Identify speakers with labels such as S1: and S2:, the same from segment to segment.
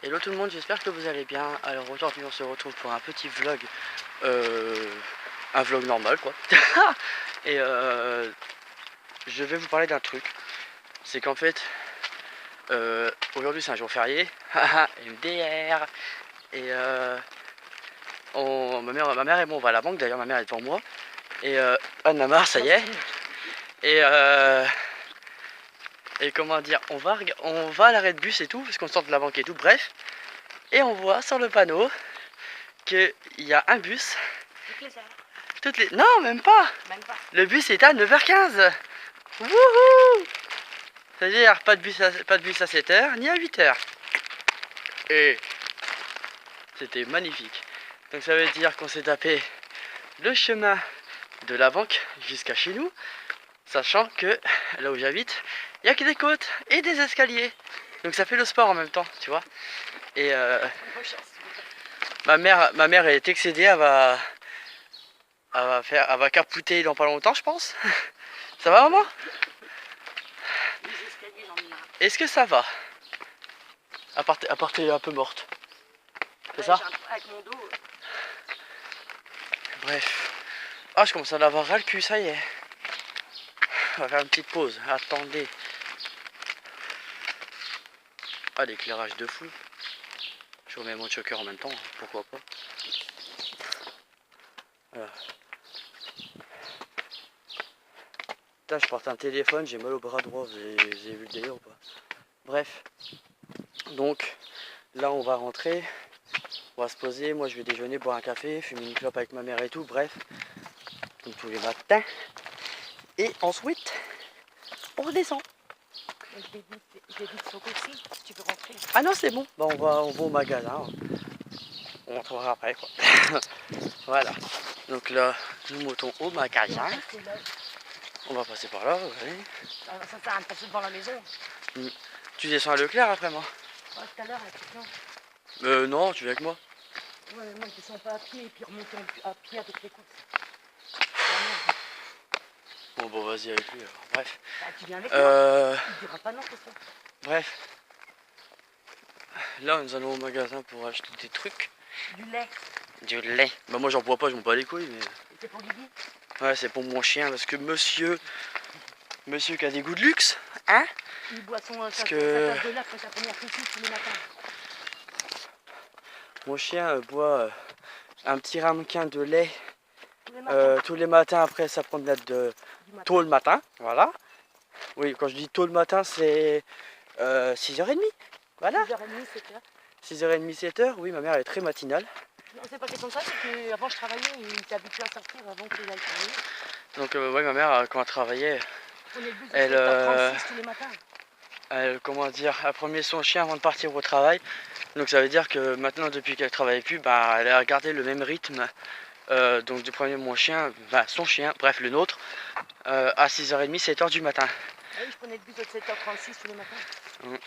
S1: Hello tout le monde, j'espère que vous allez bien. Alors aujourd'hui on se retrouve pour un petit vlog, un vlog normal quoi. Et je vais vous parler d'un truc. C'est qu'en fait, aujourd'hui c'est un jour férié, MDR. Et ma mère et moi on va à la banque, d'ailleurs ma mère est devant moi. Et Anne a marre, ça y est. Et comment dire, on va à l'arrêt de bus et tout, parce qu'on sort de la banque et tout, bref. Et on voit sur le panneau qu'il y a un bus. Non, même pas. Le bus est à 9h15. Wouhou. C'est-à-dire pas de bus à 7h ni à 8h. Et c'était magnifique. Donc ça veut dire qu'on s'est tapé le chemin de la banque jusqu'à chez nous, sachant que là où j'habite, il n'y a que des côtes et des escaliers. Donc ça fait le sport en même temps, tu vois. Et ma mère est excédée, elle va capouter dans pas longtemps, je pense. Ça va, maman? Est-ce que ça va? À part t'es un peu morte. C'est ça?
S2: Avec mon dos.
S1: Bref. Ah, je commence à en avoir ras le cul, ça y est. On va faire une petite pause. Attendez. Ah, l'éclairage de fou. Je remets mon choker en même temps, pourquoi pas. Voilà. Putain, je porte un téléphone, j'ai mal au bras droit, vous avez vu le délire ou pas? Bref. Donc, là on va rentrer. On va se poser, moi je vais déjeuner, boire un café, fumer une clope avec ma mère et tout, bref. Comme tous les matins. Et ensuite, on redescend.
S2: Je vais vite son côté, si tu peux rentrer.
S1: Ah non, c'est bon. Bah, on va au magasin. On retrouvera après quoi. Voilà. Donc là, nous montons au magasin. On va passer par là, oui.
S2: Ça sert à rien de passer devant la maison.
S1: Tu descends à Leclerc après moi?
S2: Ouais, tout à l'heure, avec
S1: non, tu viens avec moi.
S2: Ouais, mais moi je descends pas à pied et puis remonter à pied avec les courses.
S1: Bon, vas-y avec lui alors. Bref.
S2: Bah, tu viens avec moi. Il dira pas non, c'est ça.
S1: Bref. Là, nous allons au magasin pour acheter des trucs.
S2: Du lait.
S1: Du lait. Bah, moi, j'en bois pas, je m'en bats les couilles. Mais...
S2: C'est pour Guigui?
S1: Ouais, c'est pour mon chien parce que monsieur qui a des goûts de luxe, hein?
S2: Il boit sa tasse de lait après sa première piscine tous les matins.
S1: Mon chien boit un petit ramequin de lait tous les matins après sa promenade de tôt le matin, voilà. Oui, quand je dis tôt le matin, c'est 6h30, voilà.
S2: 6h30, 7h.
S1: 6h30, 7h, oui, ma mère est très matinale.
S2: Non, c'est pas question de ça, c'est qu'avant je travaillais, il était habitué à sortir avant qu'il aille travailler.
S1: Donc, oui, ma mère, quand elle travaillait, elle,
S2: 7h36 tous les matins.
S1: Elle prenait son chien avant de partir au travail. Donc ça veut dire que maintenant, depuis qu'elle travaille plus, bah, elle a gardé le même rythme. Donc de promener mon chien, son chien, bref le nôtre, à 6h30, 7h du matin.
S2: Ah oui, je prenais le bus de 7h36 tous les matins.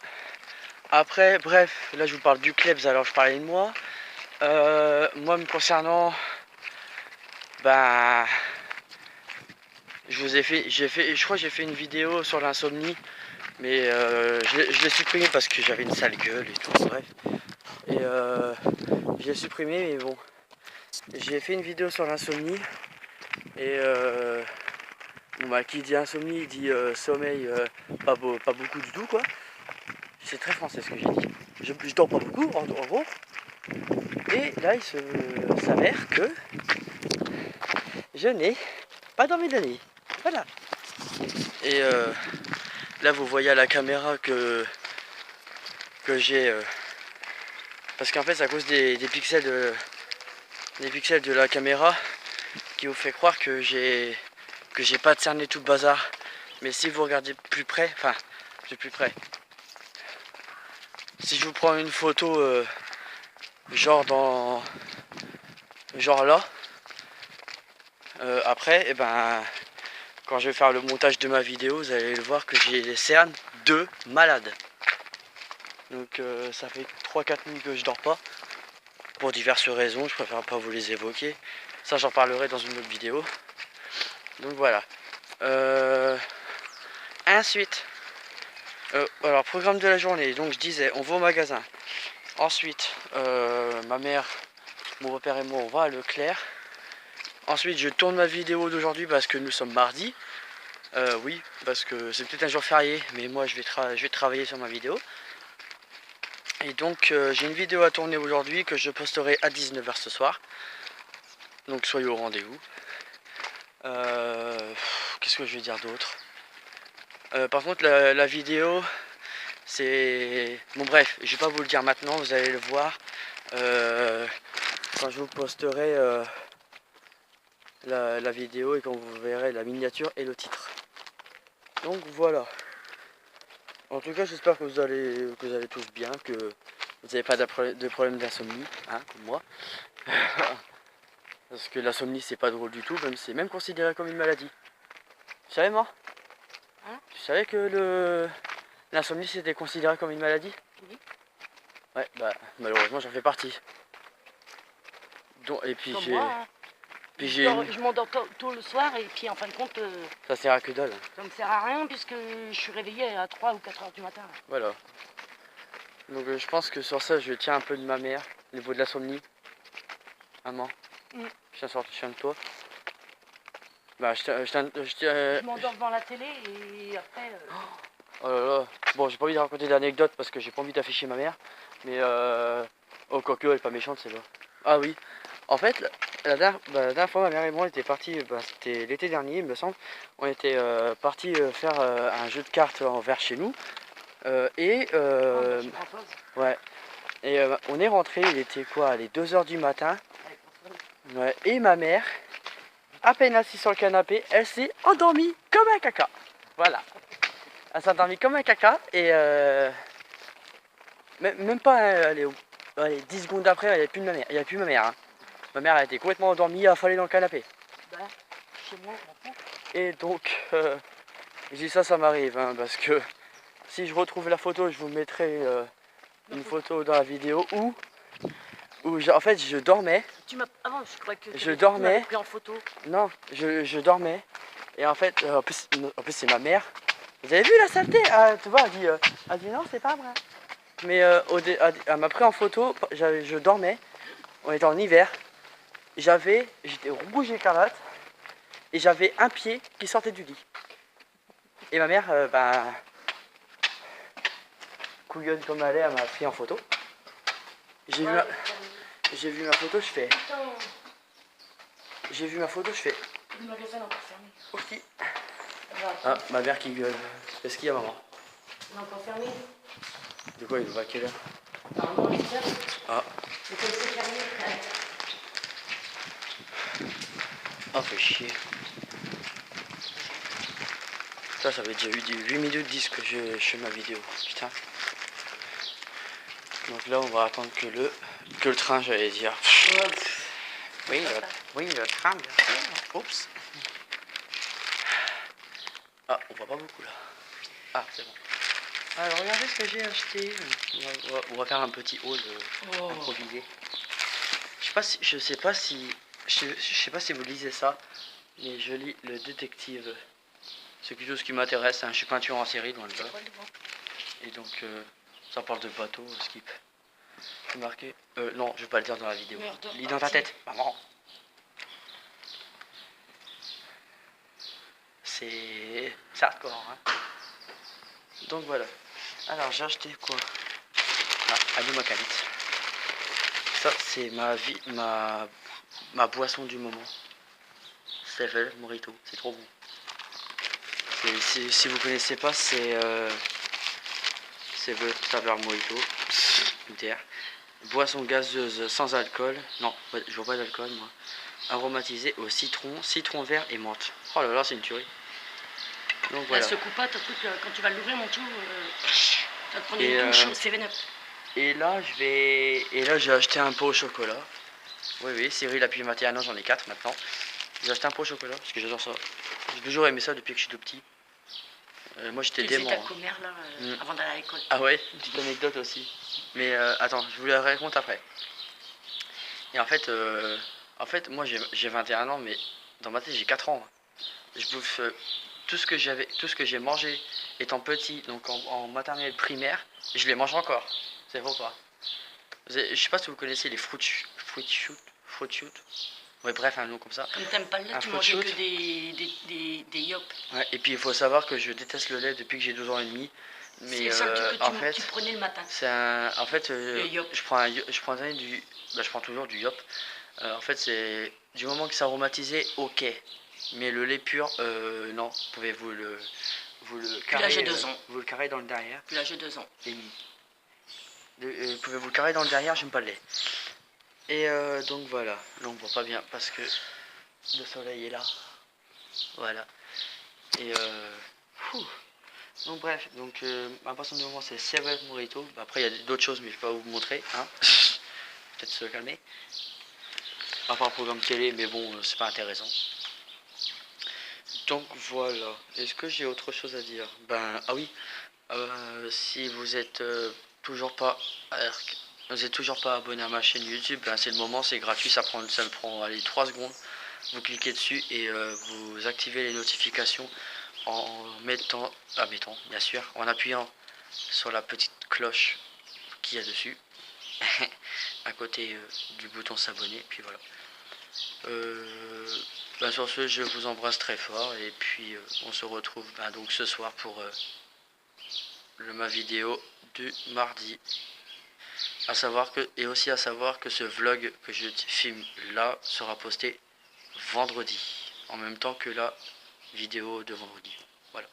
S1: Après, bref, là je vous parle du Klebs, alors je parlais de moi. Moi me concernant, je crois que j'ai fait une vidéo sur l'insomnie, mais je l'ai supprimé parce que j'avais une sale gueule et tout, bref. Et je l'ai supprimé, mais bon. J'ai fait une vidéo sur l'insomnie et qui dit insomnie dit sommeil pas beaucoup du tout quoi. C'est très français ce que j'ai dit. Je dors pas beaucoup en gros. Et là il s'avère que je n'ai pas dormi de la nuit. Voilà. Et là vous voyez à la caméra que j'ai parce qu'en fait c'est à cause des pixels de la caméra qui vous fait croire que j'ai pas cerné tout le bazar. Mais si vous regardez plus près, si je vous prends une photo genre là, après, et quand je vais faire le montage de ma vidéo, vous allez le voir que j'ai les cernes de malade. Donc ça fait 3-4 nuits que je dors pas. Pour diverses raisons, je préfère pas vous les évoquer. Ça j'en parlerai dans une autre vidéo. Donc voilà. Ensuite, alors programme de la journée. Donc je disais, on va au magasin. Ensuite, ma mère, mon beau-père et moi, on va à Leclerc. Ensuite, je tourne ma vidéo d'aujourd'hui parce que nous sommes mardi. Oui, parce que c'est peut-être un jour férié, mais moi je vais travailler sur ma vidéo. Et donc j'ai une vidéo à tourner aujourd'hui que je posterai à 19 h ce soir. Donc soyez au rendez-vous. Qu'est-ce que je vais dire d'autre? Par contre la vidéo, c'est... Bon bref, je vais pas vous le dire maintenant, vous allez le voir quand je vous posterai la vidéo et quand vous verrez la miniature et le titre. Donc voilà. En tout cas, j'espère que vous allez tous bien, que vous n'avez pas de problème d'insomnie, hein, comme moi. Parce que l'insomnie, c'est pas drôle du tout, même c'est même considéré comme une maladie. Tu savais, moi?
S2: Hein?
S1: Tu savais que l'insomnie, c'était considéré comme une maladie?
S2: Oui.
S1: Ouais, bah malheureusement, j'en fais partie. Donc, et puis
S2: Comme
S1: j'ai...
S2: moi, hein. Je m'endors tôt le soir et puis en fin de compte,
S1: Ça sert à que dalle.
S2: ça me sert à rien puisque je suis réveillée à 3 ou 4 heures du matin.
S1: Voilà. Donc je pense que sur ça, je tiens un peu de ma mère, au niveau de l'insomnie. Maman, je tiens de toi. Bah,
S2: Je m'endors devant la télé et après...
S1: Oh là là. Bon, j'ai pas envie de raconter d'anecdotes parce que j'ai pas envie d'afficher ma mère. Mais oh, quoique, elle est pas méchante, c'est là. Ah oui. En fait, la dernière fois, ma mère et moi, on était partis, c'était l'été dernier, il me semble. On était partis faire un jeu de cartes en verre chez nous. Ouais. Et on est rentré, il était quoi, les 2 h du matin. Ouais. Et ma mère, à peine assise sur le canapé, elle s'est endormie comme un caca. Voilà. Elle s'est endormie comme un caca et même pas, allez, 10 secondes après, il n'y avait plus de ma mère. Il y avait plus ma mère. Hein. Ma mère, elle était complètement endormie, affalée dans le canapé.
S2: Bah, chez moi,
S1: et donc, je dis ça m'arrive, hein, parce que si je retrouve la photo, je vous mettrai une photo dans la vidéo où en fait, je dormais.
S2: Avant, je croyais que
S1: je dormais.
S2: pris en photo.
S1: Non, je dormais. Et en fait, en plus c'est ma mère. Vous avez vu la saleté? Tu vois, elle dit non, c'est pas vrai. Mais elle m'a pris en photo, je dormais, on était en hiver, j'étais rouge écarlate, et j'avais un pied qui sortait du lit. Et ma mère, couillonne comme elle est, elle m'a pris en photo. J'ai vu ma photo, je fais... J'ai vu ma photo, je fais...
S2: Le magasin est encore fermé.
S1: Ok. Ah, ma mère qui gueule. Qu'est-ce qu'il y a, maman?
S2: Il est encore fermé.
S1: De quoi, il va à quelle heure?
S2: Normalement, il est fermé.
S1: Ah.
S2: Mais comme c'est fermé,
S1: Oh, fait chier. Ça avait déjà eu 8 minutes 10 que je fais ma vidéo. Putain. Donc là, on va attendre que le train, j'allais dire. Oui, le train, bien sûr. Oups. Ah, on voit pas beaucoup là. Ah, c'est bon. Alors, regardez ce que j'ai acheté. On va faire un petit haul improvisé. Je sais pas si vous lisez ça, mais je lis le détective. C'est quelque chose qui m'intéresse, hein. Je suis pas un tueur en série, loin de là. Et donc, ça parle de bateau, skip. C'est marqué. Non, je vais pas le dire dans la vidéo. Lis dans ta tête, maman. C'est hardcore, hein. Donc voilà. Alors, j'ai acheté quoi? Ah, allô ma canette. Ça, c'est ma boisson du moment. Sevel Morito, c'est trop bon. Si vous connaissez pas, c'est saveur Morito. Terre. Boisson gazeuse sans alcool. Non, je vois pas d'alcool moi. Aromatisée au citron vert et menthe. Oh là là, c'est une tuerie. Donc voilà.
S2: Là, secoue pas, ton truc, quand tu vas l'ouvrir, mon tout, tu vas te prendre une douche au 7-Up.
S1: Et là, j'ai acheté un pot au chocolat. Oui, Cyril a pu mater un an, j'en ai 4 maintenant. J'ai acheté un pot au chocolat parce que j'adore ça. J'ai toujours aimé ça depuis que je suis tout petit. Moi j'étais dément.
S2: Tu faisais ta commère là, avant d'aller à l'école.
S1: Ah ouais, une petite anecdote aussi. Mais attends, je vous la raconte après. Et en fait moi j'ai 21 ans, mais dans ma tête j'ai 4 ans. Je bouffe tout ce que j'ai mangé étant petit, donc en maternelle primaire, je les mange encore. C'est vrai ou pas? Je sais pas si vous connaissez les fruit shoot. Ouais, bref, un nom comme ça.
S2: Comme t'aimes pas le lait,
S1: Un
S2: tu
S1: fruit
S2: mangeais
S1: shoot.
S2: que des yop.
S1: Ouais, et puis il faut savoir que je déteste le lait depuis que j'ai 2 ans et demi.
S2: C'est
S1: Mais
S2: le seul truc que
S1: en fait,
S2: tu prenais le matin.
S1: en fait,
S2: Le yop.
S1: je prends toujours du yop. En fait, c'est du moment que c'est aromatisé, ok. Mais le lait pur, non. Vous pouvez vous le
S2: Puis là, j'ai
S1: carrer,
S2: 2 ans.
S1: vous le carrez dans le derrière.
S2: Puis là, j'ai 2 ans.
S1: Et vous pouvez vous le carrer dans le derrière. J'aime pas le lait. Et donc voilà. Là, on voit pas bien parce que le soleil est là. Voilà. Et donc bref, donc ma passion du moment c'est Seven Morito. Après il y a d'autres choses mais je vais pas vous montrer. Hein. Peut-être se calmer. À part un programme télé, mais bon, c'est pas intéressant. Donc voilà. Est-ce que j'ai autre chose à dire? Ah oui. Si vous êtes toujours pas abonné à ma chaîne YouTube, c'est le moment, c'est gratuit, ça me prend allez, 3 secondes. Vous cliquez dessus et vous activez les notifications bien sûr, en appuyant sur la petite cloche qu'il y a dessus, à côté du bouton s'abonner, puis voilà. Sur ce, je vous embrasse très fort et puis on se retrouve donc ce soir pour ma vidéo du mardi. Et à savoir que ce vlog que je filme là sera posté vendredi, en même temps que la vidéo de vendredi. Voilà.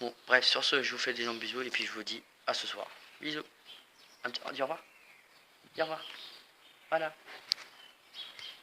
S1: Bon, bref, sur ce, je vous fais des énormes bisous et puis je vous dis à ce soir. Bisous. Dis au revoir. Dis au revoir. Voilà.